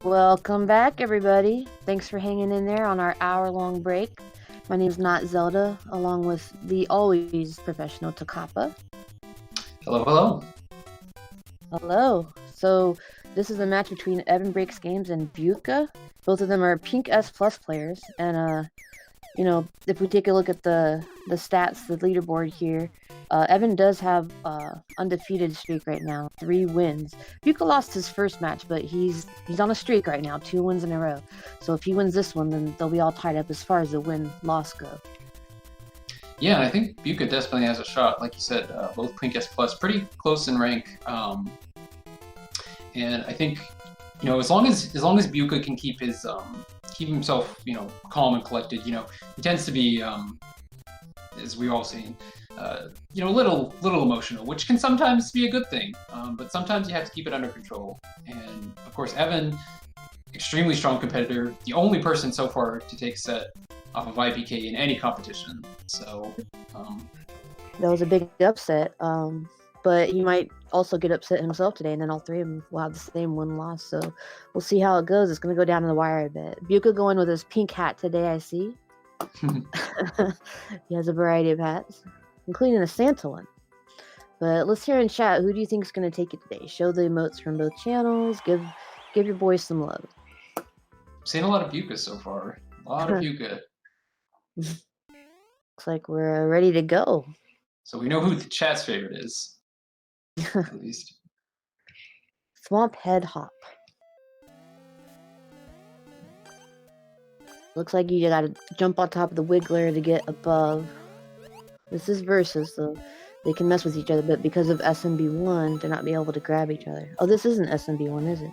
Welcome back, everybody. Thanks for hanging in there on our hour-long break. My name's Not Zelda, along with the always professional Takapa. Hello, hello. Hello. So this is a match between EvanBreaksGames and Beuca. Both of them are Pink S Plus players, and if we take a look at the stats, the leaderboard here, Evan does have undefeated streak right now, 3 wins. Beuca lost his first match, but he's on a streak right now, 2 wins in a row. So if he wins this one, then they'll be all tied up as far as the win-loss go. Yeah, and I think Beuca definitely has a shot. Like you said, both Pink S Plus pretty close in rank. And I think, as long as Beuca can keep himself, calm and collected, he tends to be, as we all seen, a little emotional, which can sometimes be a good thing. But sometimes you have to keep it under control. And of course, Evan, extremely strong competitor, the only person so far to take a set off of IPK in any competition. So that was a big upset. But he might also get upset himself today, and then all 3 of them will have the same win-loss. So we'll see how it goes. It's going to go down to the wire a bit. Beuca going with his pink hat today, I see. He has a variety of hats, including a Santa one. But let's hear in chat, who do you think is going to take it today? Show the emotes from both channels. Give your boys some love. I've seen a lot of Beuca so far. A lot of Beuca. Looks like we're ready to go. So we know who the chat's favorite is. At least. Swamp Head Hop. Looks like you gotta jump on top of the Wiggler to get above. This is versus, so they can mess with each other, but because of SMB1, they're not be able to grab each other. Oh, this isn't SMB1, is it?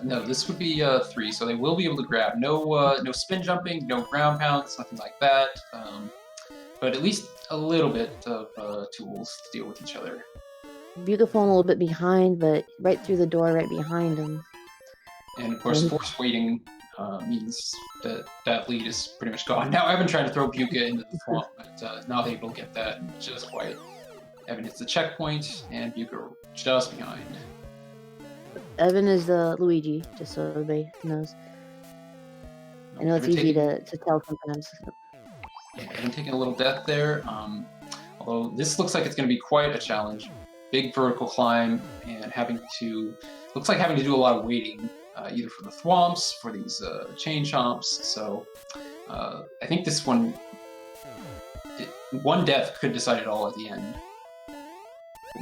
No, this would be 3, so they will be able to grab. No spin jumping, no ground pounds, nothing like that. But at least a little bit of tools to deal with each other. Beuca falling a little bit behind, but right through the door, right behind him. And of course, force waiting means that lead is pretty much gone. Now Evan trying to throw Beuca into the swamp, but not able to get that just quite. Evan hits the checkpoint, and Beuca just behind. Evan is Luigi, just so everybody knows. I know it's easy to tell sometimes. Yeah, Evan taking a little death there. Although this looks like it's going to be quite a challenge. Big vertical climb and looks like having to do a lot of waiting, either for the thwomps, for these chain chomps. So I think this one death could decide it all at the end.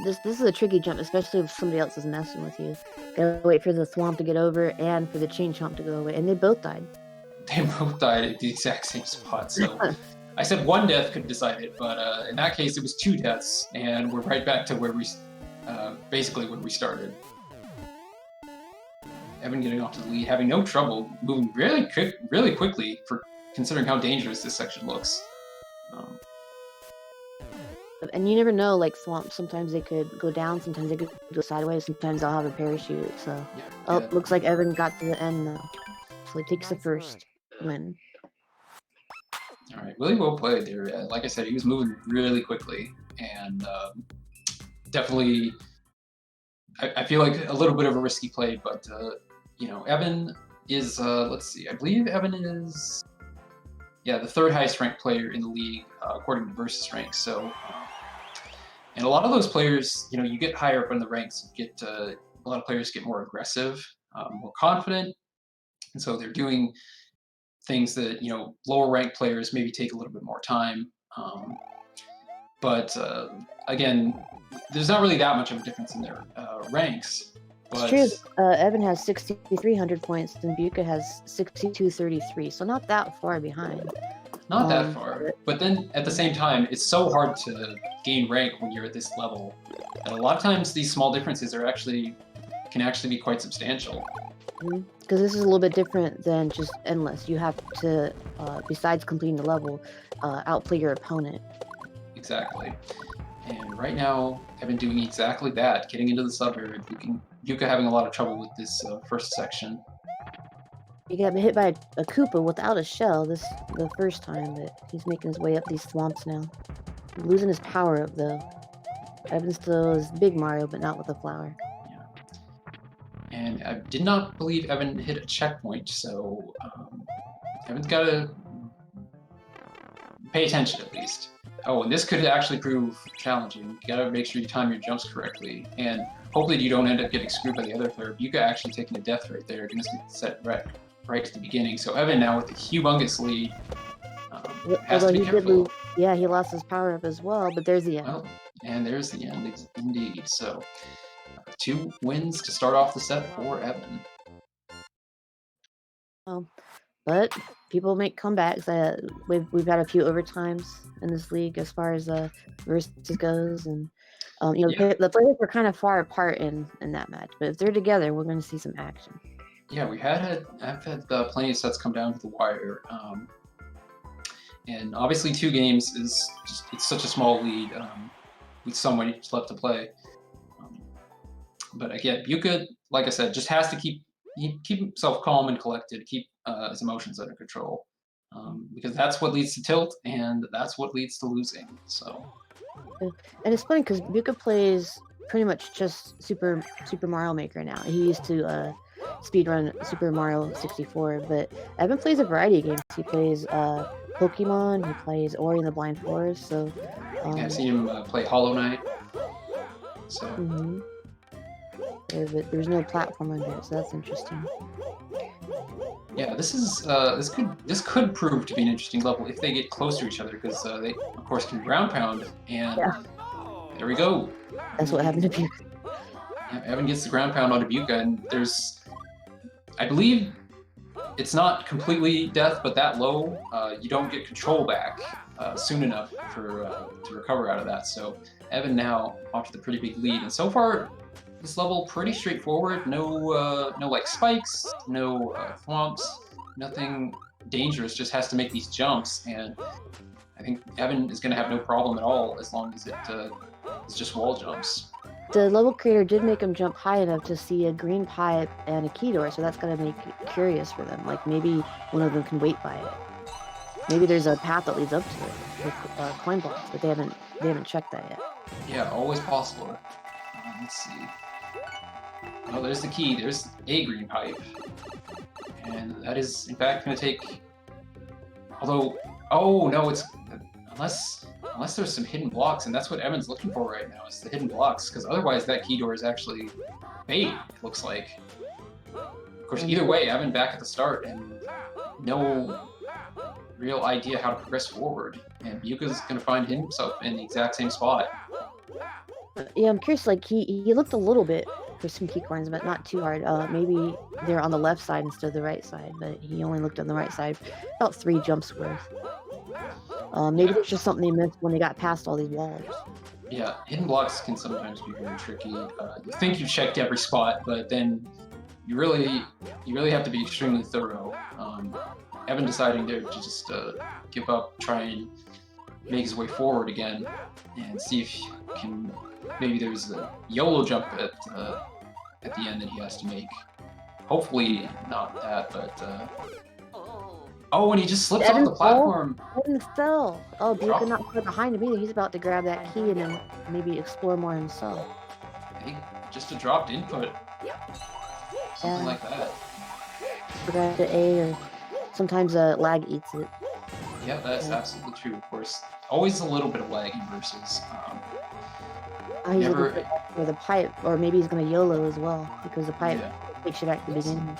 This is a tricky jump, especially if somebody else is messing with you. Gotta wait for the thwomp to get over and for the chain chomp to go away, and they both died. They both died at the exact same spot, so I said 1 death could decide it, but in that case it was 2 deaths, and we're right back to where we, basically where we started. Evan getting off to the lead, having no trouble, moving really quickly for considering how dangerous this section looks. And you never know, like swamps, sometimes they could go down, sometimes they could go sideways, sometimes they'll have a parachute, so... Yeah. Looks like Evan got to the end now. So he takes the first win. Alright, really well played there. Like I said, he was moving really quickly, and definitely, I feel like a little bit of a risky play, but, Evan is, let's see, I believe Evan is, the 3rd highest ranked player in the league, according to Versus Rank, so... and a lot of those players, you get higher up in the ranks, a lot of players get more aggressive, more confident, and so they're doing things that lower ranked players maybe take a little bit more time. But again, there's not really that much of a difference in their ranks. But... It's true. Evan has 6,300 points, and Beuca has 6,233, so not that far behind. Not that far. But then at the same time, it's so hard to gain rank when you're at this level. And a lot of times these small differences can actually be quite substantial. Because this is a little bit different than just endless. You have to, besides completing the level, outplay your opponent. Exactly. And right now, I've been doing exactly that, getting into the sub-area. Beuca having a lot of trouble with this first section. He got hit by a Koopa without a shell the first time, but he's making his way up these swamps now. Losing his power up though. Evan still is Big Mario, but not with the flower. And I did not believe Evan hit a checkpoint, so Evan's got to pay attention at least. Oh, and this could actually prove challenging. You gotta make sure you time your jumps correctly, and hopefully you don't end up getting screwed by the other player. Beuca actually taking a death right there, gonna set right at the beginning. So Evan now with a humongous lead has Although to be he did careful. lose, yeah, he lost his power up as well. But there's the end. Well, and there's the end, indeed. So 2 wins to start off the set for Evan. But people make comebacks. We've had a few overtimes in this league as far as versus goes, and the players were kind of far apart in that match. But if they're together, we're going to see some action. Yeah, I've had plenty of sets come down to the wire, and obviously 2 games is it's such a small lead with so much left to play. But again, Beuca, like I said, just has to keep himself calm and collected, keep his emotions under control, because that's what leads to tilt, and that's what leads to losing. So, and it's funny because Beuca plays pretty much just Super Mario Maker now. He used to speedrun Super Mario 64, but Evan plays a variety of games. He plays Pokemon, he plays Ori and the Blind Forest. So I've seen him play Hollow Knight. So. Yeah, but there's no platform under it, so that's interesting. Yeah, this could prove to be an interesting level if they get close to each other, because they of course can ground pound, and there we go. That's what happened to Beuca. Yeah, Evan gets the ground pound onto Beuca, and I believe it's not completely death, but that low, you don't get control back soon enough to recover out of that. So Evan now off to the pretty big lead, and so far this level pretty straightforward. No like spikes, no thwomps, nothing dangerous. Just has to make these jumps, and I think Evan is going to have no problem at all as long as it's just wall jumps. The level creator did make him jump high enough to see a green pipe and a key door, so that's going to make it curious for them. Like maybe one of them can wait by it. Maybe there's a path that leads up to it with coin blocks, but they haven't checked that yet. Yeah, always possible. Let's see. Oh, there's the key. There's a green pipe, and that is in fact going to take. Although, oh no, it's unless there's some hidden blocks, and that's what Evan's looking for right now, is the hidden blocks, because otherwise that key door is actually bait, it looks like. Of course, either way, Evan back at the start, and no real idea how to progress forward, and Beuca's going to find himself in the exact same spot. Yeah, I'm curious, like, he looked a little bit for some key coins, but not too hard. Maybe they're on the left side instead of the right side, but he only looked on the right side, about 3 jumps worth. Maybe there's just something they missed when they got past all these walls. Yeah, hidden blocks can sometimes be very tricky. You think you've checked every spot, but then you really have to be extremely thorough. Evan deciding to just give up, try and make his way forward again, and see if he can. Maybe there's a YOLO jump at the end that he has to make. Hopefully not that, but oh, and he just slips off the platform. Evan fell. Oh, Beuca not far behind him either. He's about to grab that key and then maybe explore more himself. I think just a dropped input, something like that. Grab the A, or sometimes lag eats it. Yeah, that's absolutely true. Of course, always a little bit of lag versus. He's looking for the pipe, or maybe he's going to YOLO as well, because the pipe takes you back to the beginning.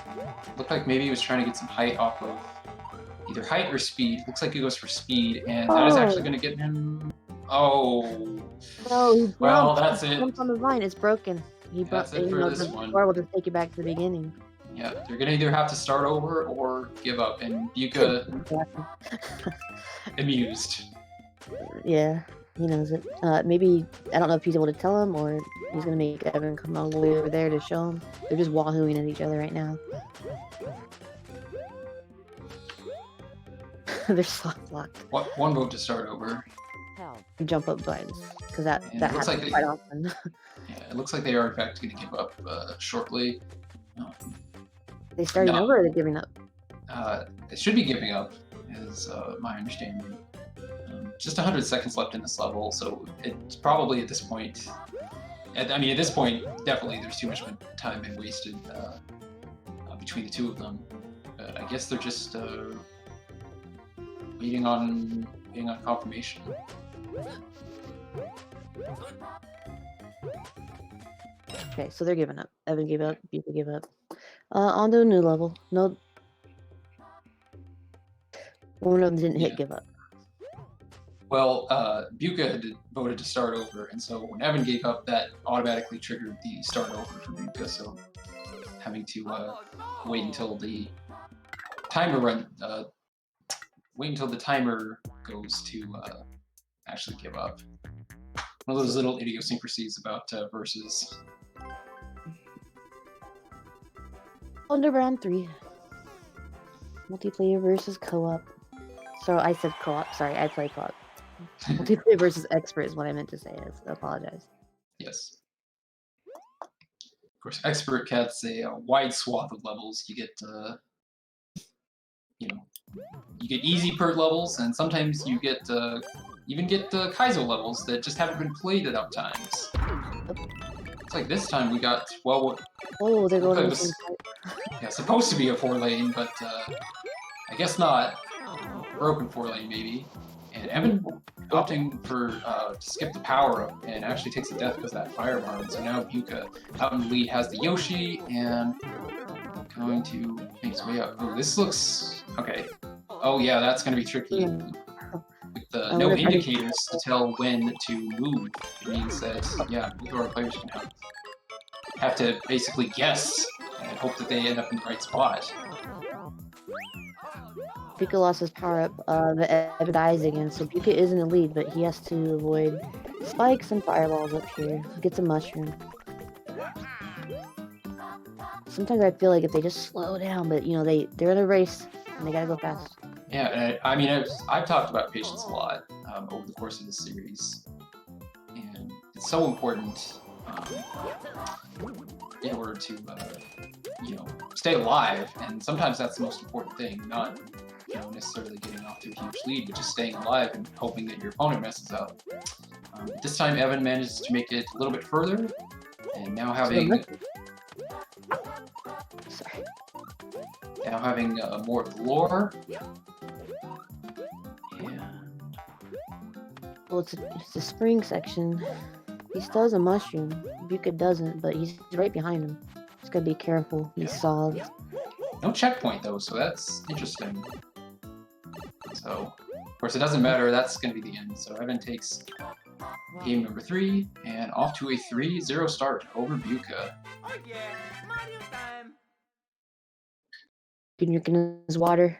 Looked like maybe he was trying to get some height off of either height or speed. Looks like he goes for speed, and that is actually going to get him. Oh. No, well, that's it. On the vine, it's broken. That's it for this one. Or will just take you back to the beginning. Yeah, they're going to either have to start over or give up, and Beuca amused. Yeah. He knows it. Maybe, I don't know if he's able to tell him, or he's going to make Evan come all the way over there to show him. They're just wahooing at each other right now. They're soft locked. One vote to start over. Jump up buttons, because that happens like quite often. Yeah, it looks like they are in fact going to give up shortly. They starting over, or they're giving up? They should be giving up, is my understanding. Just 100 seconds left in this level, so it's probably at this point I mean, at this point, definitely there's too much time been wasted between the two of them. But I guess they're just waiting on confirmation. Okay, so they're giving up. Evan gave up. Beuca gave up. On to a new level. No, one of them didn't hit give up. Well, Beuca had voted to start over, and so when Evan gave up, that automatically triggered the start over for Beuca. So having to wait until the timer wait until the timer goes to actually give up. One of those little idiosyncrasies about versus. On to round 3. Multiplayer versus co-op. So I said co-op. Sorry, I play co-op. Multiplayer versus expert is what I meant to say. I apologize. Yes. Of course, expert gets a wide swath of levels. You get, you get easy pert levels, and sometimes you get even get Kaizo levels that just haven't been played enough times. It's like this time we got Oh, they're going. Yeah, supposed to be a 4-lane, but I guess not. Broken 4-lane maybe. And Evan opting for to skip the power up and actually takes a death because of that fire barn. So now Beuca out in the lead has the Yoshi and going to make his way up. Oh, this looks okay. Oh yeah, that's going to be tricky. With no indicators to tell when to move, it means that both of our players can have to basically guess and hope that they end up in the right spot. Beuca lost his power up, but Evan dies again, so Beuca is in the lead, but he has to avoid spikes and fireballs up here. Gets a mushroom. Sometimes I feel like if they just slow down, but they're in a race and they gotta go fast. Yeah, I mean, I've talked about patience a lot over the course of this series, and it's so important in order to stay alive. And sometimes that's the most important thing, not necessarily getting off to a huge lead, but just staying alive and hoping that your opponent messes up. This time, Evan manages to make it a little bit further, and now having more of the lore. Well, it's a spring section. He still has a mushroom. Beuca doesn't, but he's right behind him. Just gotta be careful. He's solved. No checkpoint though, so that's interesting. So, of course, it doesn't matter. That's going to be the end. So Evan takes game number 3 and off to a 3-0 start over Beuca. Oh yeah, Mario time. Drinking his water,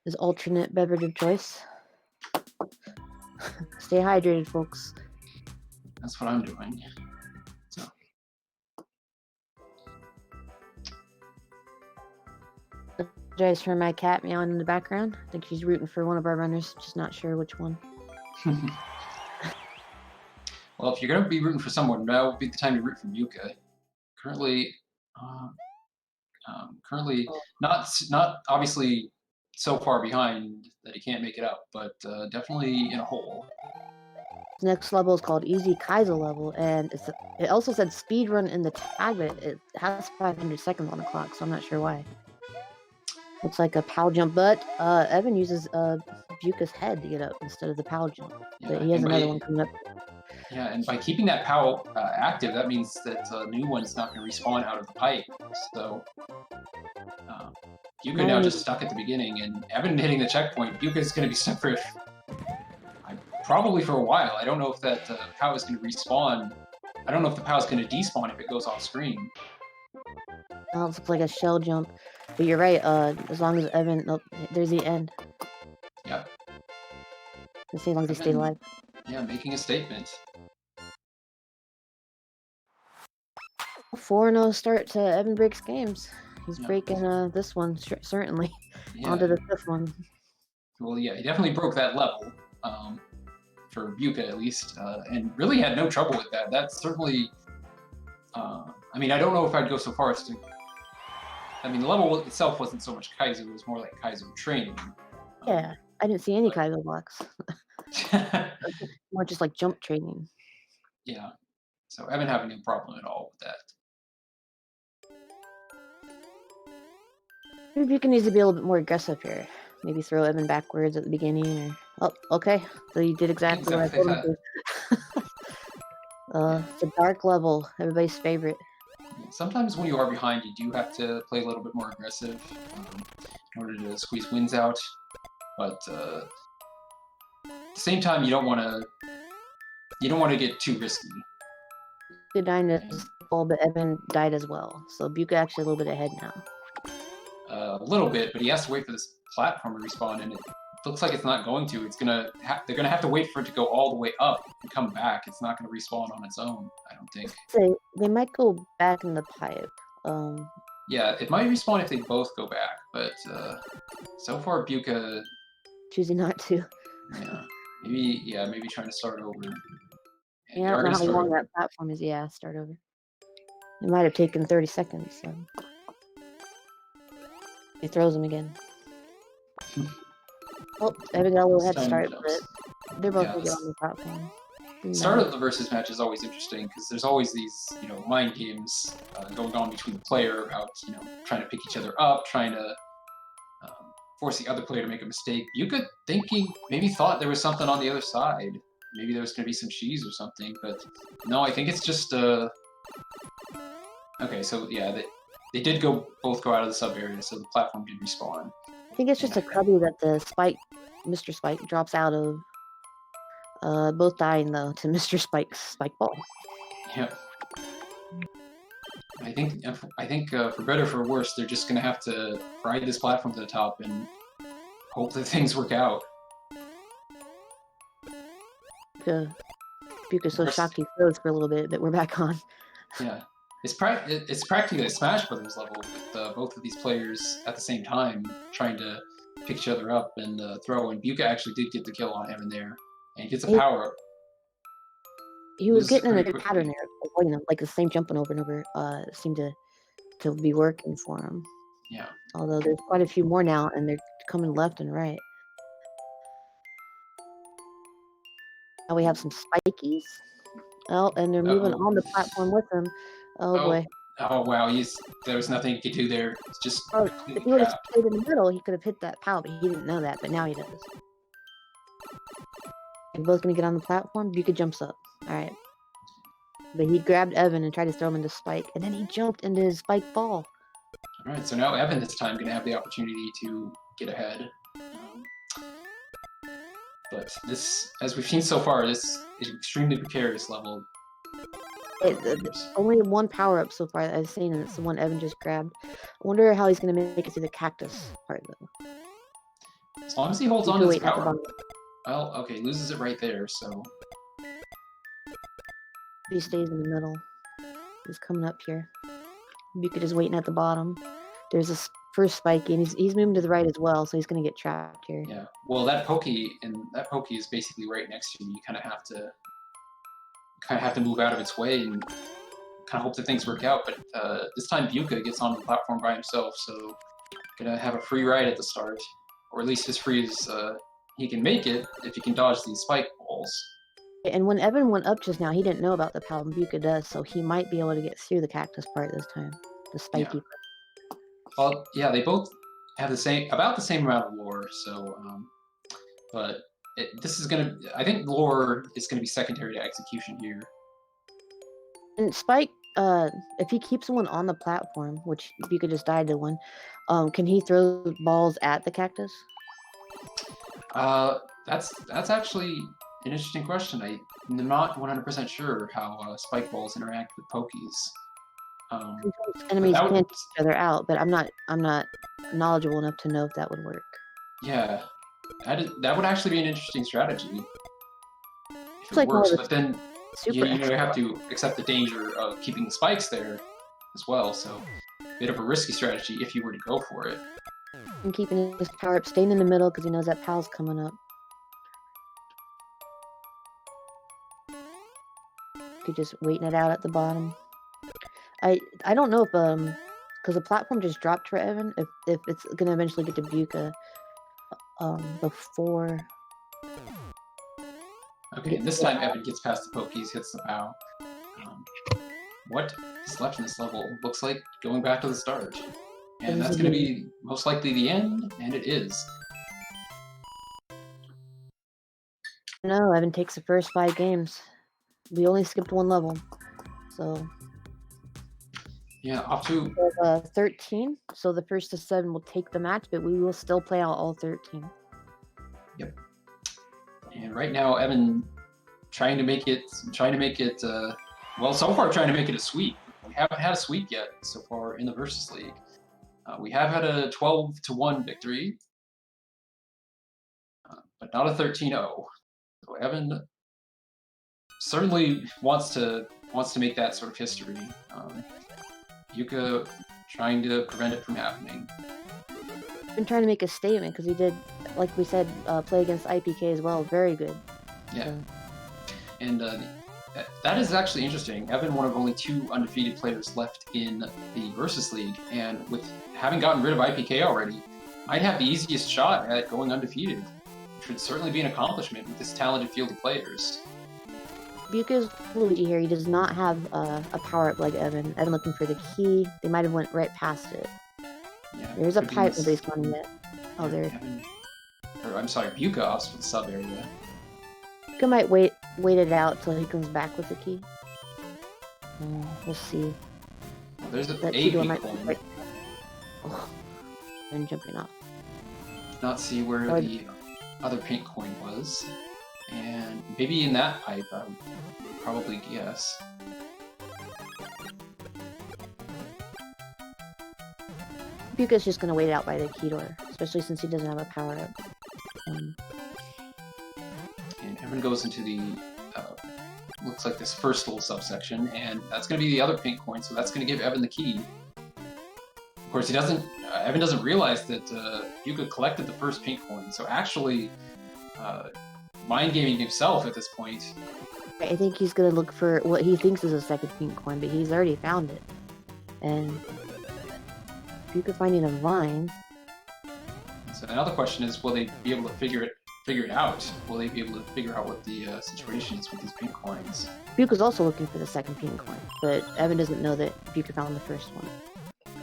his alternate beverage of choice. Stay hydrated, folks. That's what I'm doing. So. Apologize for my cat meowing in the background. I think she's rooting for one of our runners, just not sure which one. Well, if you're going to be rooting for someone, now would be the time to root for Beuca. Currently not obviously so far behind that he can't make it up, but definitely in a hole. The next level is called Easy Kaizo level, and it also said speedrun in the tag, but it has 500 seconds on the clock, so I'm not sure why. Looks like a POW jump, but Evan uses Beuca's head to get up instead of the POW jump. Yeah, but he has another one coming up. Yeah, and by keeping that POW active, that means that a new one's not going to respawn out of the pipe. So Beuca now just stuck at the beginning, and Evan hitting the checkpoint. Beuca's going to be stuck for probably for a while. I don't know if that POW is going to respawn. I don't know if the POW is going to despawn if it goes off screen. Oh, it looks like a shell jump. But you're right, as long as Evan... Nope, there's the end. Yep. As long as they stay alive. Yeah, making a statement. 4-0 start to EvanBreaksGames. He's breaking this one, certainly. Yeah. Onto the 5th one. Well, yeah, he definitely broke that level, for Beuca at least, and really had no trouble with that. That's certainly... I mean, I don't know if I'd go so far as to... I mean, the level itself wasn't so much Kaizo, it was more like Kaizo training. Yeah, I didn't see any Kaizo blocks. More just like jump training. Yeah. So Evan having no problem at all with that. Maybe Beuca needs to be a little bit more aggressive here. Maybe throw Evan backwards at the beginning, or okay. So you did exactly what I told him to. It's a dark level, everybody's favorite. Sometimes when you are behind, you do have to play a little bit more aggressive in order to squeeze wins out. But at the same time, you don't want to get too risky. Beuca died as well, but Evan died as well. So Beuca actually a little bit ahead now. A little bit, but he has to wait for this platform to respawn, and it looks like it's not going to. They're gonna have to wait for it to go all the way up and come back. It's not gonna respawn on its own, I don't think. So they might go back in the pipe. Yeah, it might respawn if they both go back, but so far Beuca choosing not to. Yeah, maybe trying to start over. Yeah, I don't know how long that platform is. Yeah, start over. It might have taken 30 seconds. So. He throws him again. Oh, Evan got a little head start, but they're both gonna get on the platform. Start of the versus match is always interesting because there's always these, mind games going on between the player about, trying to pick each other up, trying to force the other player to make a mistake. Beuca maybe thought there was something on the other side. Maybe there was going to be some cheese or something, but no, I think it's just okay, so yeah, they did both go out of the sub area, so the platform did respawn. I think it's just a cubby that Mr. Spike drops out of. Both dying though to Mr. Spike's spike ball. Yeah. I think for better or for worse, they're just gonna have to ride this platform to the top and hope that things work out. Beuca's so shocked he froze for a little bit, but we're back on. Yeah. It's practically a Smash Brothers level with both of these players at the same time trying to pick each other up and throw. And Beuca actually did get the kill on Evan there, and he gets a power up. He was getting in a good pattern there, like the same jumping over and over. Seemed to be working for him. Yeah. Although there's quite a few more now, and they're coming left and right. Now we have some spikies. Oh, and they're moving on the platform with him. Oh boy. Oh wow, there was nothing he could do there. It's just if he would have stayed in the middle, he could have hit that pow, but he didn't know that, but now he does. They're both gonna get on the platform. Beuca jumps up. Alright. But he grabbed Evan and tried to throw him into Spike, and then he jumped into his Spike ball. Alright, so now Evan this time gonna have the opportunity to get ahead. But this, as we've seen so far, this is an extremely precarious level. Only one power-up so far that I've seen, and it's the one Evan just grabbed. I wonder how he's going to make it through the cactus part, though. As long as he holds on to his power. Well, okay, loses it right there, so... He stays in the middle. He's coming up here. Beuca is waiting at the bottom. There's this first spike, and he's moving to the right as well, so he's going to get trapped here. Yeah, well, that pokey is basically right next to you. You kind of have to move out of its way and kind of hope that things work out. But this time Beuca gets on the platform by himself, so gonna have a free ride at the start, or at least as free as he can make it if he can dodge these spike balls. And when Evan went up just now, he didn't know about the power, and Beuca does, so he might be able to get through the cactus part this time, the spiky part. Well, yeah, they both have about the same amount of lore, so but I think lore is gonna be secondary to execution here. And Spike, if he keeps someone on the platform, which Beuca just died to one, can he throw balls at the cactus? That's actually an interesting question. I'm not 100% sure how spike balls interact with pokies. Enemies can take each other out, but I'm not knowledgeable enough to know if that would work. Yeah, that would actually be an interesting strategy if it works. But then you have to accept the danger of keeping the spikes there as well. So a bit of a risky strategy if you were to go for it. And keeping his power up, staying in the middle because he knows that pal's coming up. Could just waiting it out at the bottom. I don't know if because the platform just dropped for Evan, if it's gonna eventually get to Beuca before. Okay, this time Evan gets past the pokies, hits the POW. what is left in this level looks like going back to the start. And This that's is going to the- be most likely the end, and it is. No, Evan takes the first 5 games. We only skipped 1 level. So Yeah, off to... there's 13. So the first to 7 will take the match, but we will still play out all 13. Yep. And right now, Evan trying to make it, well, so far trying to make it a sweep. We haven't had a sweep yet so far in the Versus League. We have had a 12-1 victory, but not a 13-0. So Evan certainly wants to make that sort of history. Beuca trying to prevent it from happening. Been trying to make a statement because he did, like we said, play against IPK as well. Very good. Yeah. So. And that is actually interesting. Evan, one of only 2 undefeated players left in the Versus League, and with having gotten rid of IPK already, might have the easiest shot at going undefeated, which would certainly be an accomplishment with this talented field of players. Beuca's Luigi here. He does not have a power-up like Evan. Evan looking for the key. They might have went right past it. Yeah, There's a pipe nobody's gone yet. Oh, there. Evan, or I'm sorry, Beuca off the sub area. Beuca might wait it out till he comes back with the key. We'll see. Well, there's a That key door might coin. right. Oh, and jumping off. Not see where the other pink coin was, and maybe in that pipe, I would probably guess. Beuca's just gonna wait it out by the key door, especially since he doesn't have a power up. And Evan goes into the looks like this first little subsection, and that's going to be the other pink coin. So that's going to give Evan the key. Of course, he doesn't. Evan doesn't realize that Beuca collected the first pink coin. So actually, mind gaming himself at this point. I think he's gonna look for what he thinks is a second pink coin, but he's already found it. And Beuca finding a vine. So now the question is, will they be able to figure it out? Will they be able to figure out what the situation is with these pink coins? Beuca's also looking for the second pink coin, but Evan doesn't know that Beuca found the first one.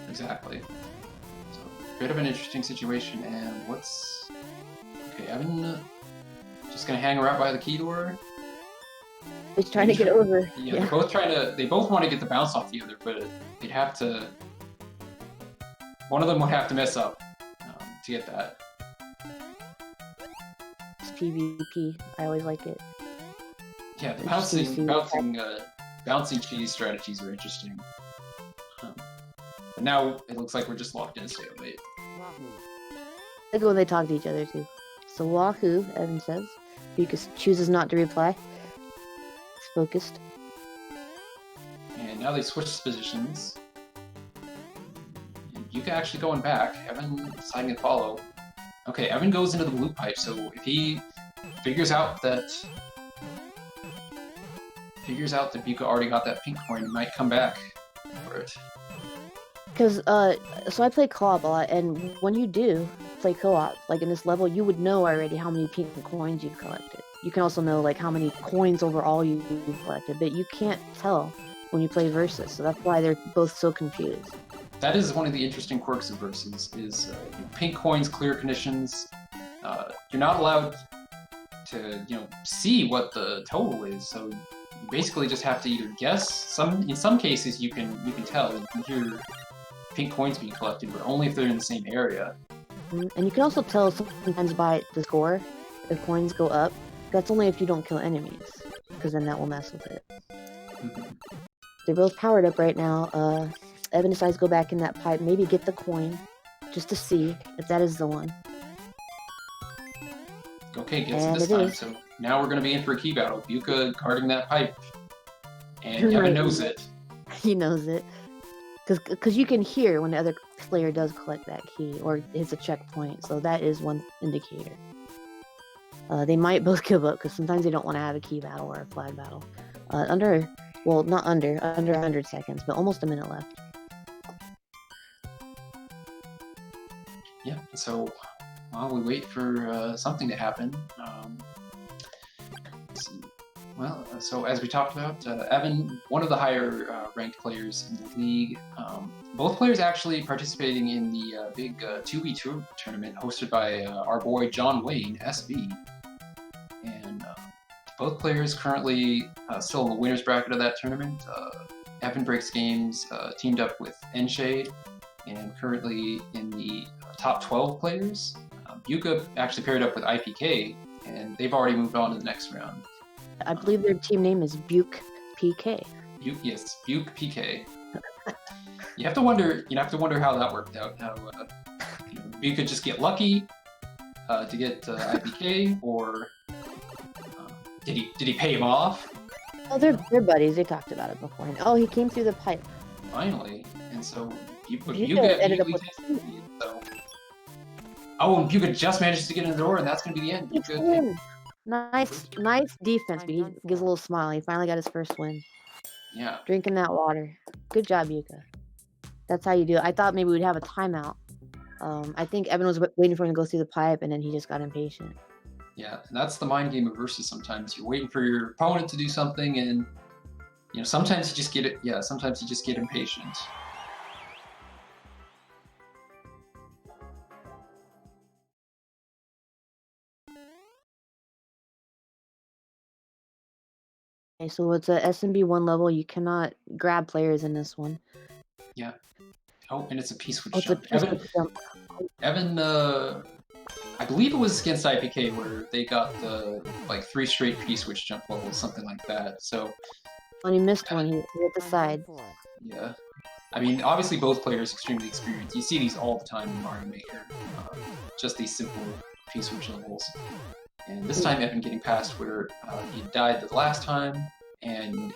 Exactly. So, bit of an interesting situation, and what's... Okay, Evan just gonna hang around by the key door. He's trying to get over. Yeah, they're both trying to... They both want to get the bounce off the other, but they'd have to... One of them would have to mess up to get that. It's PvP. I always like it. Yeah, the bouncing cheese strategies are interesting. But now it looks like we're just locked in a stalemate. I like when they talk to each other too. So Wahoo, Evan says. Beuca chooses not to reply. He's focused. And now they switch positions. And Beuca actually going back. Evan deciding to follow. Okay, Evan goes into the blue pipe, so if he figures out that Beuca already got that pink coin, he might come back for it. Because, so I play co-op a lot, and when you do play co-op, like in this level, you would know already how many pink coins you've collected. You can also know, like, how many coins overall you've collected, but you can't tell when you play Versus, so that's why they're both so confused. That is one of the interesting quirks of Versus, is pink coins, clear conditions. You're not allowed to, see what the total is, so you basically just have to either guess. In some cases, you can tell. You can hear pink coins being collected, but only if they're in the same area. And you can also tell sometimes by the score if coins go up. That's only if you don't kill enemies, because then that will mess with it. They're both powered up right now. Evan decides to go back in that pipe, maybe get the coin, just to see if that is the one. Okay, gets it this time, so now we're going to be in for a key battle. Beuca guarding that pipe, and Evan knows it. He knows it. Because you can hear when the other player does collect that key, or hits a checkpoint, so that is one indicator. They might both give up, because sometimes they don't want to have a key battle or a flag battle. Not under 100 seconds, but almost a minute left. Yeah, so while we wait for something to happen, let's see. Well, So as we talked about, Evan, one of the higher ranked players in the league. Both players actually participating in the big 2v2 tournament hosted by our boy John Wayne, SB. And both players currently still in the winner's bracket of that tournament. EvanBreaksGames teamed up with Nshade and currently in the top 12 players. Beuca actually paired up with IPK, and they've already moved on to the next round. I believe their team name is Beuca PK. Yes, Beuca PK. You have to wonder how that worked out. How you could just get lucky to get IPK, or did he pay him off? Oh, they're buddies. They talked about it beforehand. Oh, he came through the pipe. Finally, and so Beuca ended up with. Oh, and Beuca just managed to get in the door, and that's going to be the end. Beuca, nice defense, but he gives a little smile. He finally got his first win. Yeah. Drinking that water. Good job, Beuca. That's how you do it. I thought maybe we'd have a timeout. I think Evan was waiting for him to go through the pipe, and then he just got impatient. Yeah, and that's the mind game of versus. Sometimes you're waiting for your opponent to do something, and sometimes you just get it. Yeah, sometimes you just get impatient. Okay, so it's a SMB1 level. You cannot grab players in this one. Yeah. Oh, and it's a P-switch jump. Evan, I believe it was against IPK where they got the 3 straight P-switch jump levels, something like that. So. When he missed one, he hit the side. Yeah. I mean, obviously both players extremely experienced. You see these all the time in Mario Maker. Just these simple P-switch levels. And this time Evan getting past where he died the last time, and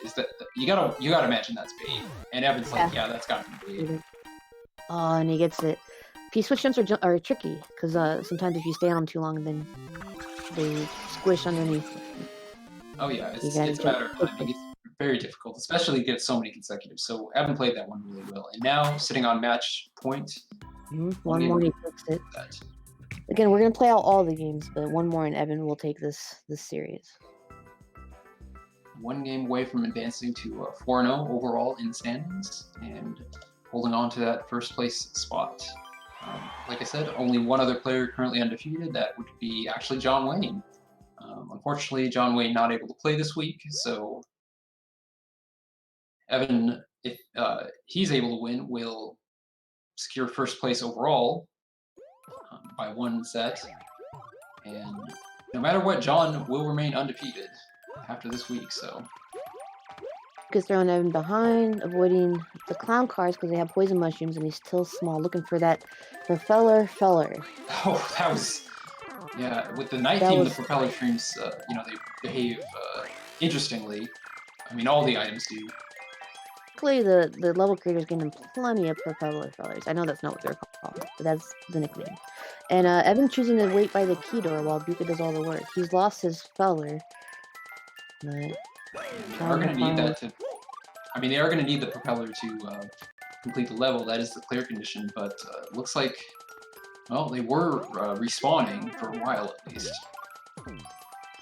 you gotta imagine that's bait. And Evan's like, yeah, that's gotta be bait. Oh, and he gets it. P-switch jumps are tricky because sometimes if you stay on them too long, then they squish underneath. Oh yeah, it's a matter of timing. It's very difficult, especially to get so many consecutive. So Evan played that one really well, and now sitting on match point. One more, he takes it. Again, we're gonna play out all the games, but one more, and Evan will take this series. One game away from advancing to 4-0 overall in standings and holding on to that first place spot. Like I said, only one other player currently undefeated. That would be actually John Wayne. Unfortunately, John Wayne not able to play this week, so Evan, if he's able to win, will secure first place overall by 1 set. And no matter what, John will remain undefeated after this week, so. Because throwing Evan behind, avoiding the clown cars because they have poison mushrooms, and he's still small, looking for that propeller feller. Oh, that was, yeah. With the night team, the propeller streams, they behave interestingly. I mean, all the items do. Luckily, the level creators gave him plenty of propeller fellers. I know that's not what they're called, but that's the nickname. And Evan choosing to wait by the key door while Beuca does all the work. He's lost his feller. But they are going to need that to. I mean, they are going to need the propeller to complete the level. That is the clear condition. But looks like, well, they were respawning for a while at least.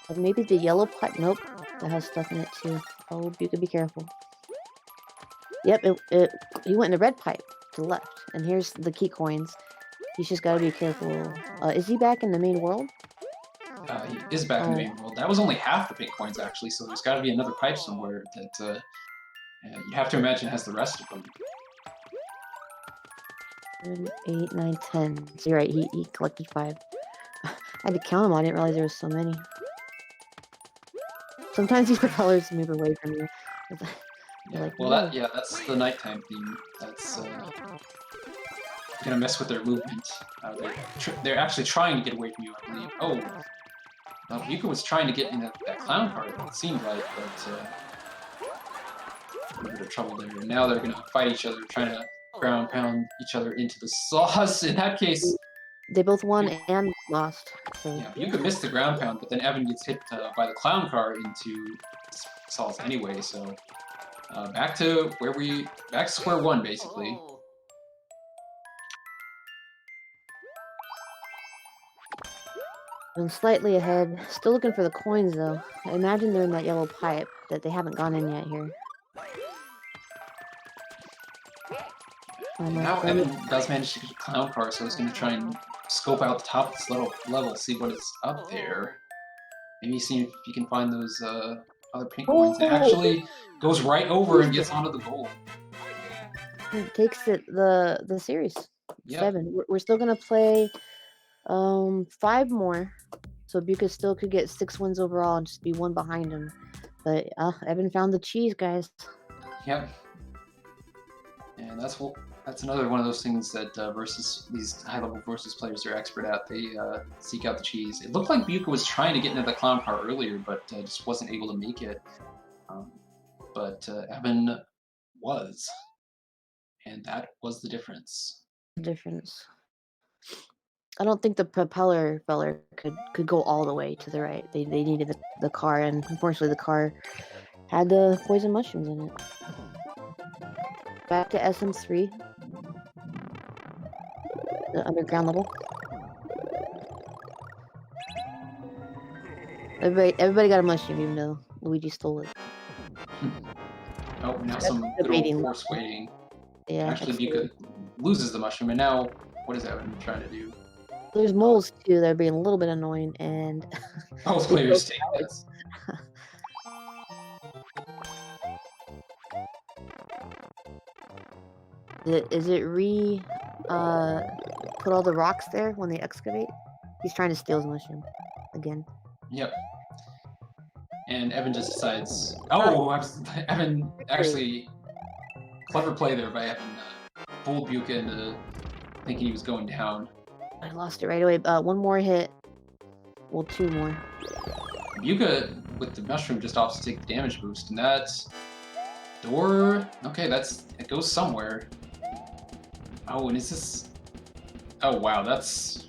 But maybe the yellow pipe. Nope, that has stuff in it too. Oh, Beuca, be careful. Yep, he went in the red pipe to the left. And here's the key coins. He's just got to be careful. Is he back in the main world? He is back in the main world. That was only half the pink coins, actually, so there's got to be another pipe somewhere that you have to imagine has the rest of them. 7, 8, 9, 10. So you're right, he collected 5. I had to count them. I didn't realize there was so many. Sometimes these propellers move away from you. Yeah, like, well, that's the nighttime theme. That's gonna mess with their movement. They're actually trying to get away from you, I believe. Oh, no, Beuca was trying to get in that clown car, it seemed like, but a little bit of trouble there. And now they're gonna fight each other, trying to ground pound each other into the sauce. In that case, they both won and lost. So. Yeah, Beuca missed the ground pound, but then Evan gets hit by the clown car into sauce anyway. So back to square one, basically. I'm slightly ahead. Still looking for the coins, though. I imagine they're in that yellow pipe that they haven't gone in yet here. Now Evan does manage to get a clown car, so he's going to try and scope out the top of this little level, see what is up there. Maybe see if you can find those other pink coins. It actually goes right over and gets onto the goal. It takes it the series. Yep. 7. We're still gonna play 5 more, so Beuca still could get 6 wins overall and just be 1 behind him. But Evan found the cheese, guys. Yep. And that's another one of those things that versus these high-level versus players are expert at. They seek out the cheese. It looked like Beuca was trying to get into the clown car earlier, but just wasn't able to make it. But Evan was, and that was the difference. I don't think the propeller feller could go all the way to the right. They needed the car, and unfortunately the car had the poison mushrooms in it. Back to SM3. The underground level. Everybody got a mushroom, even though Luigi stole it. Oh, now some good old force waiting. Yeah. Actually, Beuca loses the mushroom, and now what is Evan trying to do? There's moles too that are being a little bit annoying, and both players take this. Is it put all the rocks there when they excavate? He's trying to steal his mushroom again. Yep. And Evan just decides, oh, Evan actually, clever play there by Evan, fooled Beuca into thinking he was going down. I lost it right away. 1 more hit. Well, 2 more. Beuca with the mushroom just off to take the damage boost, and that door, okay, it goes somewhere. Oh, and is this, oh wow, that's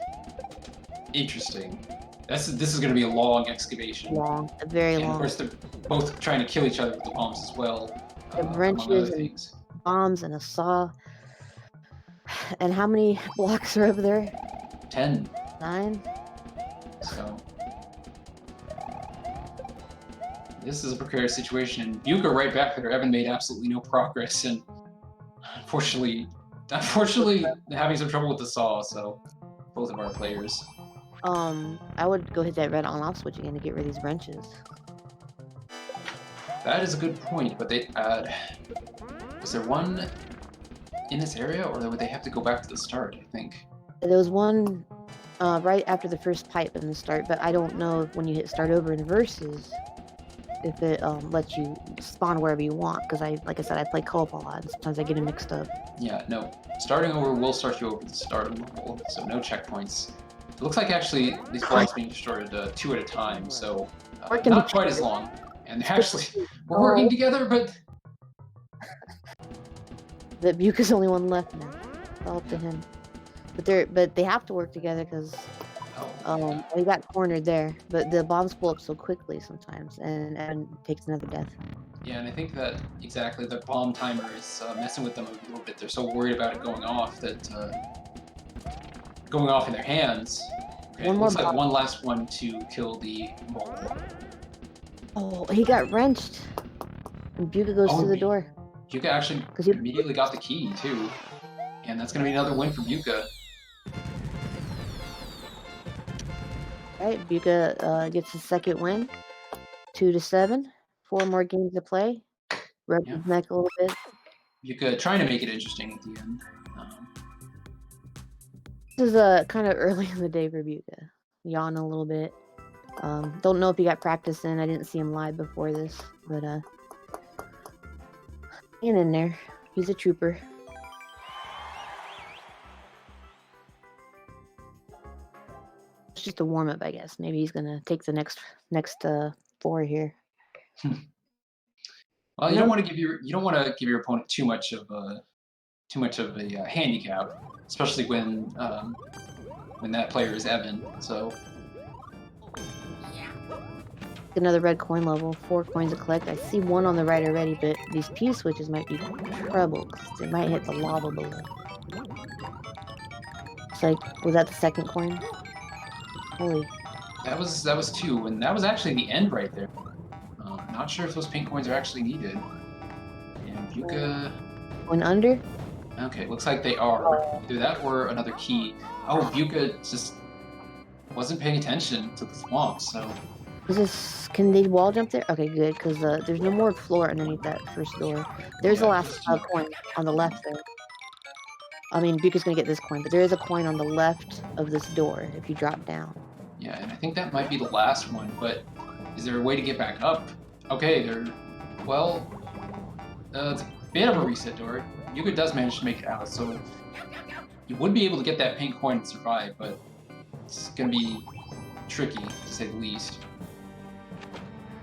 interesting. This is going to be a long excavation. Very long. And of course, they're both trying to kill each other with the bombs as well. Wrenches and bombs and a saw. And how many blocks are over there? 10. 9. So this is a precarious situation. And Beuca right back there. Evan made absolutely no progress, and unfortunately having some trouble with the saw. So both of our players. I would go hit that red on-off switch again to get rid of these wrenches. That is a good point, but they was there one in this area, or would they have to go back to the start, I think? There was one right after the first pipe in the start, but I don't know if when you hit start over in versus, if it lets you spawn wherever you want, because like I said, I play co-op a lot, and sometimes I get them mixed up. Yeah, no. Starting over will start you over the start of the level, so no checkpoints. It looks like actually these blocks being destroyed 2 at a time, so not quite as long. And actually, we're working together, but the Beuca's only one left now. It's all up to him. But they have to work together because they got cornered there. But the bombs blow up so quickly sometimes, and Evan takes another death. Yeah, and I think that exactly the bomb timer is messing with them a little bit. They're so worried about it going off that going off in their hands. Okay, looks like one last one to kill the mole. Oh, he got wrenched. And Beuca goes through the door. Beuca actually immediately got the key too, and that's going to be another win for Beuca. Alright, Beuca gets his second win. 2-7. 4 more games to play. Rub his neck a little bit. Beuca trying to make it interesting at the end. This is kind of early in the day for Beuca. Yawn a little bit. Don't know if he got practice in. I didn't see him live before this, but hanging in there. He's a trooper. It's just a warm up, I guess. Maybe he's gonna take the next 4 here. Well, you don't want to give your opponent too much of a handicap, especially when that player is Evan. So another red coin level, 4 coins to collect. I see 1 on the right already, but these P switches might be trouble. They might hit the lava below. It's like, was that the second coin? Holy. That was 2, and that was actually the end right there. Not sure if those pink coins are actually needed. And Beuca... Going under? Okay, looks like they are. Either that or another key. Oh, Beuca just wasn't paying attention to the swamp, so... Is this... Can they wall jump there? Okay, good, because there's no more floor underneath that first door. There's the last coin on the left there. I mean, Beuca's gonna get this coin, but there is a coin on the left of this door if you drop down. Yeah, and I think that might be the last one, but is there a way to get back up? Okay, well, it's a bit of a reset door. Beuca does manage to make it out, so you would be able to get that pink coin and survive, but it's gonna be tricky, to say the least.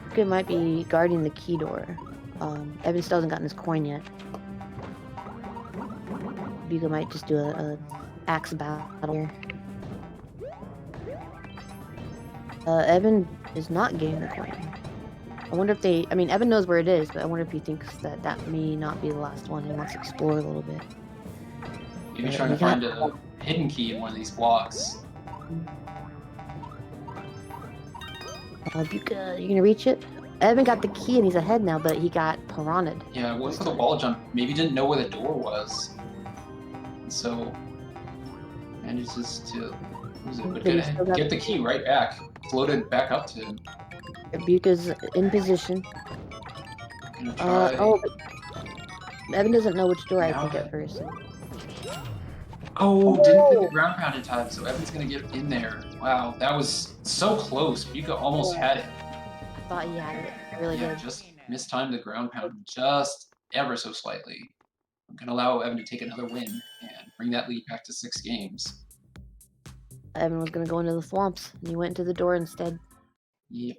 Beuca might be guarding the key door. Evan still hasn't gotten his coin yet. Beuca might just do a axe battle here. Evan is not getting the coin. I wonder if they... I mean, Evan knows where it is, but I wonder if he thinks that that may not be the last one and wants to explore a little bit. Maybe trying to find a hidden key in one of these blocks. Beuca, you gonna reach it? Evan got the key and he's ahead now, but he got piranha'd. Yeah, what's the wall jump? Maybe didn't know where the door was. So, manages to lose it, but get the key right back. Floated back up to him. Beuca's in position. Gonna try... Evan doesn't know which door I think at first. Oh, didn't get the ground pound in time, so Evan's gonna get in there. Wow, that was so close. Beuca almost had it. I thought he had it. I really did. Just mistimed the ground pound just ever so slightly. I'm gonna allow Evan to take another win and bring that lead back to 6 games. Evan was gonna go into the swamps, and he went into the door instead. Yep.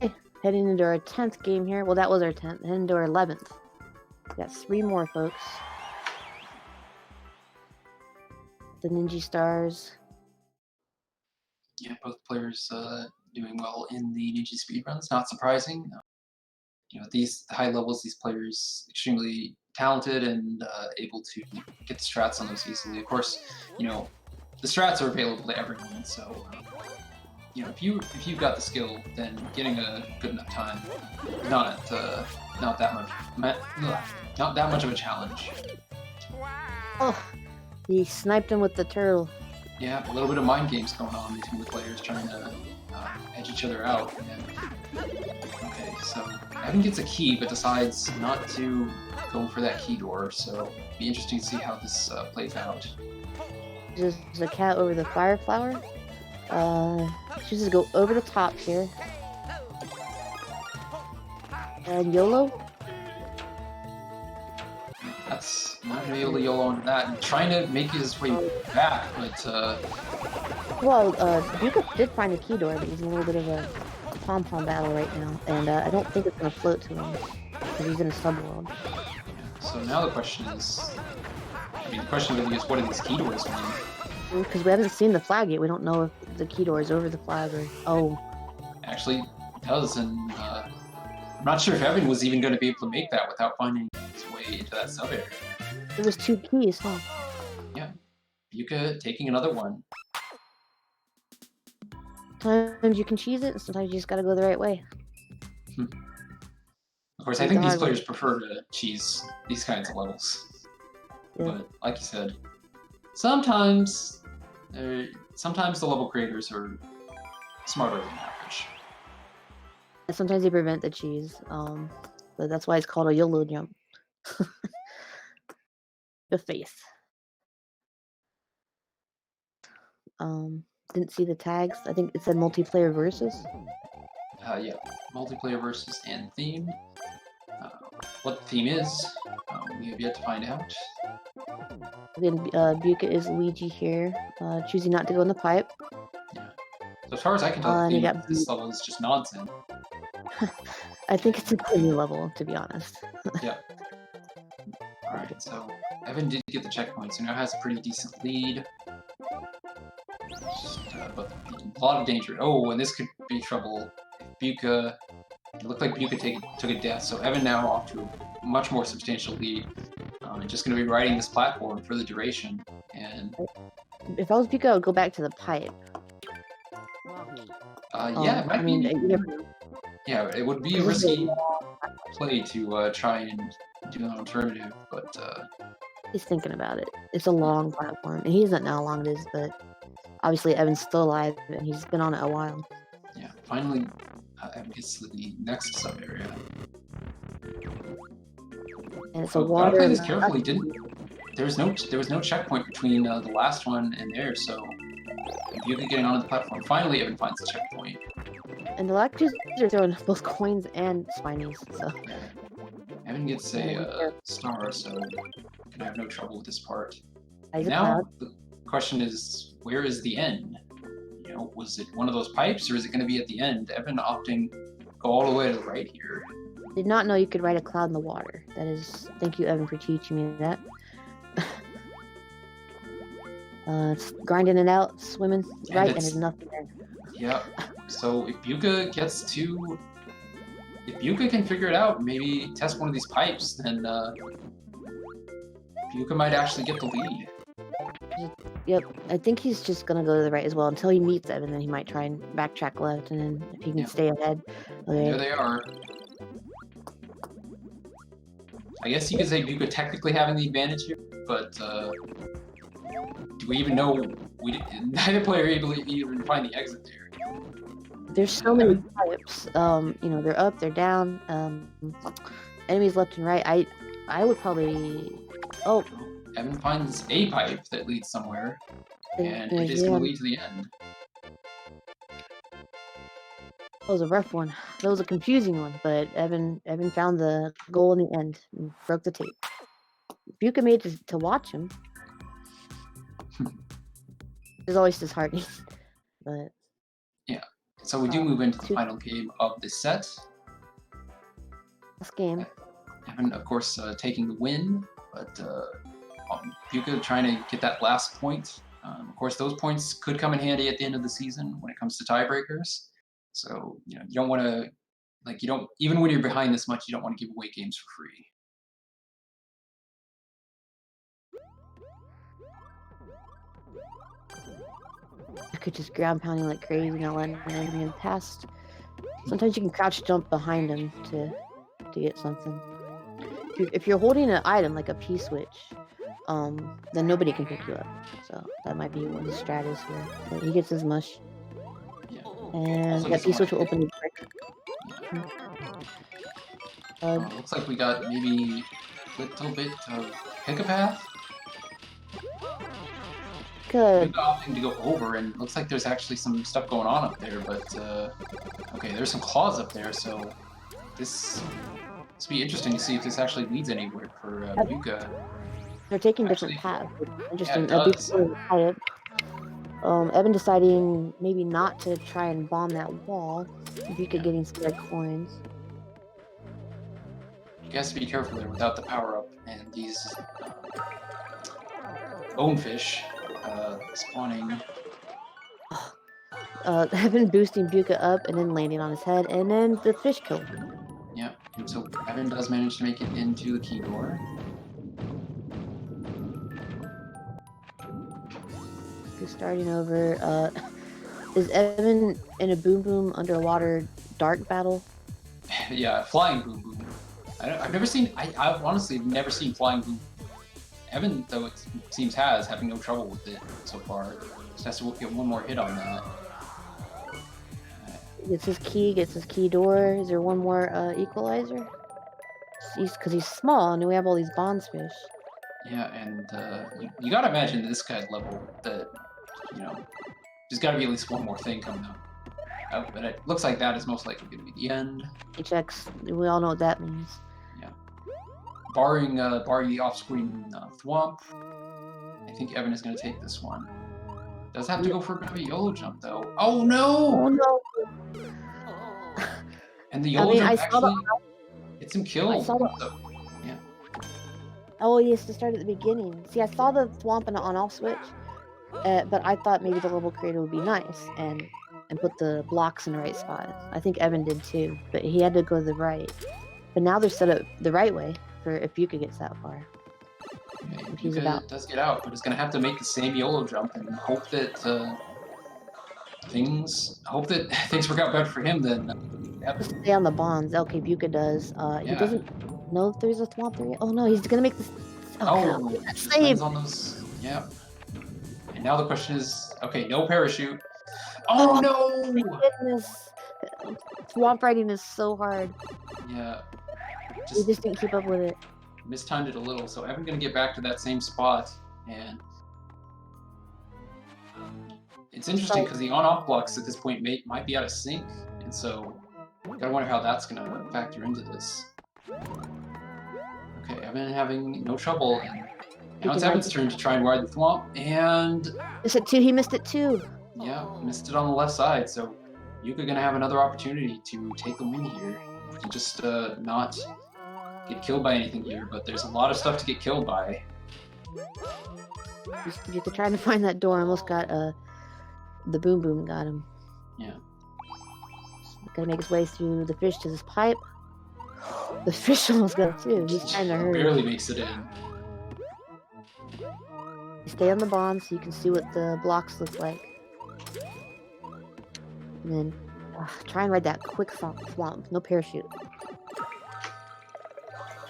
Okay, heading into our 10th game here. Well, that was our 10th. Heading into our 11th. We got 3 more, folks. The Ninja Stars. Yeah, both players doing well in the Ninja speedruns. Not surprising. You know, at these high levels, these players extremely talented and able to get the strats on those easily. Of course, you know, the strats are available to everyone, so you know, if you've got the skill, then getting a good enough time is not that much of a challenge. Oh, he sniped him with the turtle. Yeah, a little bit of mind games going on between the players trying to edge each other out. And, okay, so Evan gets a key, but decides not to go for that key door. So it'll be interesting to see how this plays out. There's a cat over the fire flower. Chooses to go over the top here. And YOLO. That's not gonna be able to YOLO into that. And trying to make his way back, but well, Beuca did find a key door, but he's in a little bit of a pom-pom battle right now, and I don't think it's gonna float to him because he's in a subworld. So now the question is, I mean, the question really is, what do these key doors mean? Because we haven't seen the flag yet, we don't know if the key door is over the flag or... Oh. Actually, it does, and I'm not sure if Evan was even going to be able to make that without finding his way into that sub-area. There was 2 keys, huh? Yeah. Beuca taking another one. Sometimes you can cheese it, and sometimes you just gotta go the right way. Of course, I think these players prefer to cheese these kinds of levels. Yeah. But, like you said, sometimes the level creators are smarter than average. Sometimes they prevent the cheese, but that's why it's called a YOLO jump. The face. Didn't see the tags. I think it said multiplayer versus. Yeah, multiplayer versus and theme. What the theme is, we have yet to find out. Then Beuca is Luigi here, choosing not to go in the pipe. Yeah. So as far as I can tell, the theme of this level is just nonsense. I think it's a clean level, to be honest. Yeah. Alright, so Evan did get the checkpoint, so now has a pretty decent lead. Just, but a lot of danger. Oh, and this could be trouble if Beuca... It looked like Beuca took a death, so Evan now off to a much more substantial lead. just going to be riding this platform for the duration. And If I was Beuca, I would go back to the pipe. yeah, it might I mean, be. you never know. Yeah, it would be a This is risky play to try and do an alternative, but He's thinking about it. It's a long platform, and he doesn't know how long it is, but obviously Evan's still alive, and he's been on it a while. yeah, finally, Evan gets to the next sub area. And it's a Gotta water. play this carefully. There was no checkpoint between the last one and there, so Beuca getting onto the platform. Finally, Evan finds the checkpoint. And the Lactose are throwing both coins and spinies, so. Evan gets a star, so gonna have no trouble with this part. Isaac Now Cloud. the question is, where is the end? You know, was it one of those pipes, or is it going to be at the end? Evan opting go all the way to the right here. Did not know you could ride a cloud in the water. That is, thank you, Evan, for teaching me that. It's grinding it out, swimming right, and there's nothing there. Yeah. So if Beuca can figure it out, maybe test one of these pipes, then Beuca might actually get the lead. Yep, I think he's just gonna go to the right as well until he meets Evan. Then he might try and backtrack left, and then if he can stay ahead. Okay. There they are. I guess you could say Beuca technically having the advantage here, but do we even know? Neither player able to even find the exit there. There's so many pipes. You know, they're up, they're down. Enemies left and right. I would probably. Oh. Evan finds a pipe that leads somewhere, and it is going to lead to the end. That was a rough one. That was a confusing one, but Evan found the goal in the end and broke the tape. Beuca made to watch him. It's always disheartening, but yeah. So we do move into the final game of this set. Last game. Evan, of course, taking the win, but Beuca trying to get that last point. Of course, those points could come in handy at the end of the season when it comes to tiebreakers. So, you know, you don't want to, like, even when you're behind this much, you don't want to give away games for free. I could just ground pounding like crazy, not letting an enemy past. Sometimes you can crouch jump behind him to get something. If you're holding an item like a P-switch, then nobody can pick you up. So that might be what his strat is here. But he gets his mush. Yeah. And that P-switch will open the brick. Looks like we got maybe a little bit of pick a path. Good. Opting to go over, and looks like there's actually some stuff going on up there, but okay, there's some claws up there, so this will be interesting to see if this actually leads anywhere for Beuca. They're taking different paths. Interesting. Yeah, it does. Evan deciding maybe not to try and bomb that wall. Beuca getting some red coins. You guys be careful there without the power up and these bonefish spawning. Evan boosting Beuca up and then landing on his head, and then the fish kill him. Yeah, and so Evan does manage to make it into the key door. Starting over. Is Evan in a boom boom underwater dark battle? Yeah, flying boom boom. I've never seen. I've honestly never seen flying boom. Evan, though, it seems having no trouble with it so far. Just has to get one more hit on that. Gets his key door. Is there one more equalizer? Because he's small and we have all these bondsfish. Yeah, and you gotta imagine this guy's level that, you know, there's gotta be at least one more thing coming up. But it looks like that is most likely gonna be the end. He checks. We all know what that means. Yeah. Barring the off-screen thwomp, I think Evan is gonna take this one. Does have to go for a bit of a YOLO jump though. Oh no! Oh no! And the YOLO jump actually gets him killed. Yeah. Oh, he has to start at the beginning. See, I saw the thwomp and the on-off switch, but I thought maybe the level creator would be nice and put the blocks in the right spot. I think Evan did too, but he had to go to the right. But now they're set up the right way for if Beuca gets that far. he's Beuca about. does get out, but is going to have to make the same YOLO jump and hope that things work out better for him than Evan. Just stay on the bonds. Okay, Beuca does. He Yeah. doesn't know if there's a swamp there. Oh no, he's gonna make this. Oh, crap. Just Save. lands on those. Yeah. And now the question is, okay, no parachute. Oh no! My goodness. Swamp riding is so hard. Yeah. We just didn't keep up with it. Mistimed it a little, so Evan gonna get back to that same spot, and it's interesting because the on-off blocks at this point might be out of sync, and so gotta wonder how that's gonna factor into this. Okay, Evan having no trouble, and now it's Evan's turn to try and ride the thwomp, and Missed it too. He missed it too. yeah, missed it on the left side, so Beuca gonna have another opportunity to take the win here, and just not get killed by anything here, but there's a lot of stuff to get killed by. You're trying to find that door. Almost got the boom boom got him. Yeah. Gotta make his way through the fish to this pipe. The fish almost got it too. He's trying to hurry. Barely makes it in. Stay on the bond so you can see what the blocks look like. And then try and ride that quick swamp. No parachute.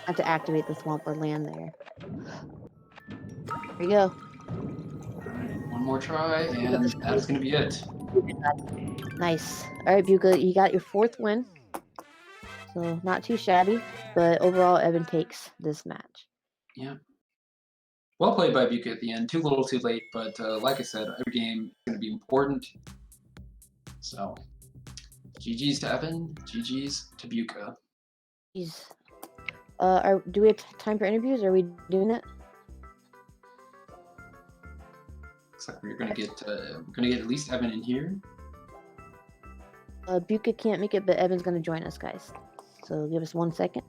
Have to activate the swamp or land there. There you go. One more try, and that's going to be it. Nice. Alright, Beuca, you got your 4th win. So, not too shabby. But overall, Evan takes this match. Yeah. Well played by Beuca at the end. Too little, too late. But like I said, every game is going to be important. So, GG's to Evan. GG's to Beuca. Jeez. Do we have time for interviews? Are we doing it? Looks like we're gonna get at least Evan in here. Beuca can't make it, but Evan's gonna join us, guys. So give us 1 second.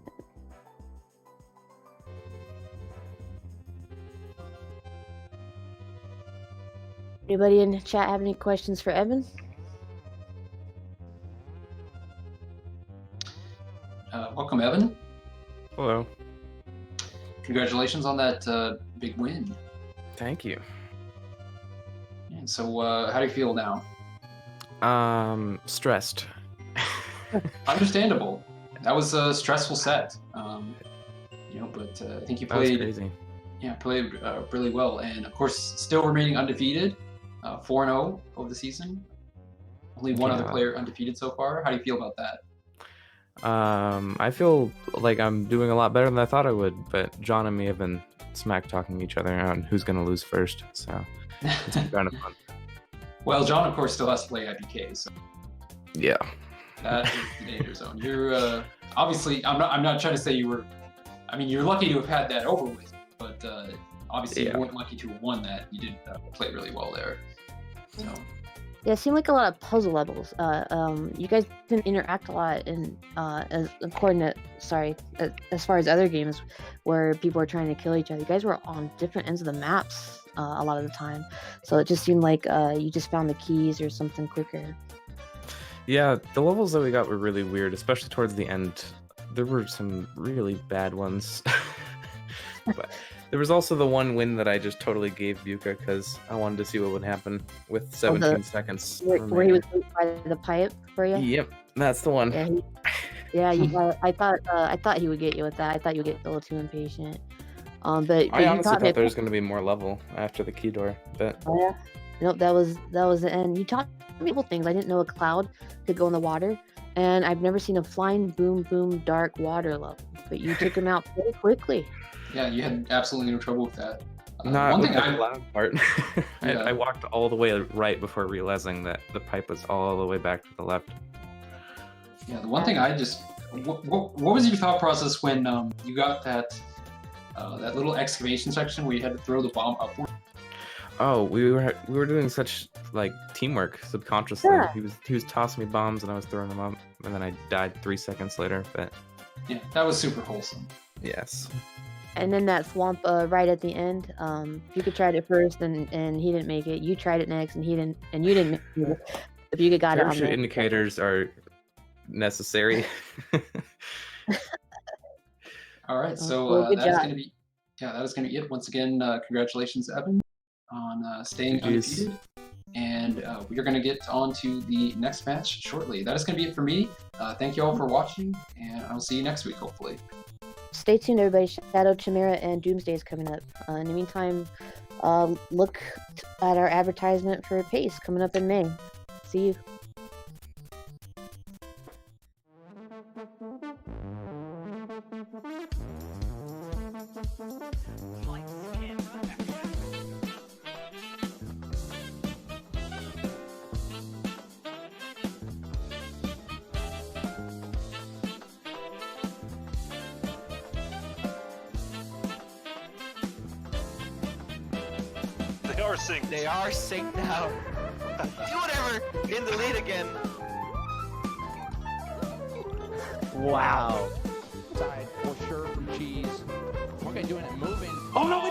Anybody in the chat have any questions for Evan? Welcome, Evan. Hello. Congratulations on that big win. Thank you. And so, how do you feel now? Stressed. Understandable. That was a stressful set. But I think you played. That was crazy. Yeah, played really well, and of course, still remaining undefeated, 4-0 over the season. Only one other player undefeated so far. How do you feel about that? I feel like I'm doing a lot better than I thought I would, but John and me have been smack talking each other on who's gonna lose first, so it's been kind of fun. Well, John, of course, still has to play IPK, so yeah, that is the danger zone. You're obviously. I'm not trying to say you were. I mean, you're lucky to have had that over with, but obviously you weren't lucky to have won that. You did play really well there. So. Yeah, it seemed like a lot of puzzle levels. You guys didn't interact a lot, and as far as other games where people are trying to kill each other, you guys were on different ends of the maps a lot of the time. So it just seemed like you just found the keys or something quicker. Yeah, the levels that we got were really weird, especially towards the end. There were some really bad ones. But there was also the one win that I just totally gave Beuca because I wanted to see what would happen with 17 seconds. Where he was by the pipe for you? Yep, that's the one. I thought he would get you with that. I thought you would get a little too impatient. But I honestly thought there was going to be more level after the key door. But nope, that was the end. You taught me a couple things. I didn't know a cloud could go in the water, and I've never seen a flying boom boom dark water level. But you took him out pretty quickly. Yeah, you had absolutely no trouble with that. Not one with thing the cloud part. I walked all the way right before realizing that the pipe was all the way back to the left. Yeah, the one thing I just... What was your thought process when you got that little excavation section where you had to throw the bomb upward? Oh, we were doing such teamwork subconsciously. Yeah. He was tossing me bombs and I was throwing them up, and then I died 3 seconds later. But yeah, that was super wholesome. Yes. And then that swamp right at the end. You could try it first, and he didn't make it. You tried it next, and he didn't, and you didn't make it. If you got it on Parachute indicators are necessary. All right, so that's going to be yeah, that is going to be it. Once again, congratulations, Evan, on staying GGs. undefeated. And we are going to get on to the next match shortly. That is going to be it for me. Thank you all for watching, and I'll see you next week, hopefully. Stay tuned, everybody. Shadow, Chimera, and Doomsday is coming up. In the meantime, look at our advertisement for Pace coming up in May. See you. They are synced. They are synced now. Do whatever. In the lead again. Wow. Side for sure from Cheese. Okay, doing it, moving. Oh no!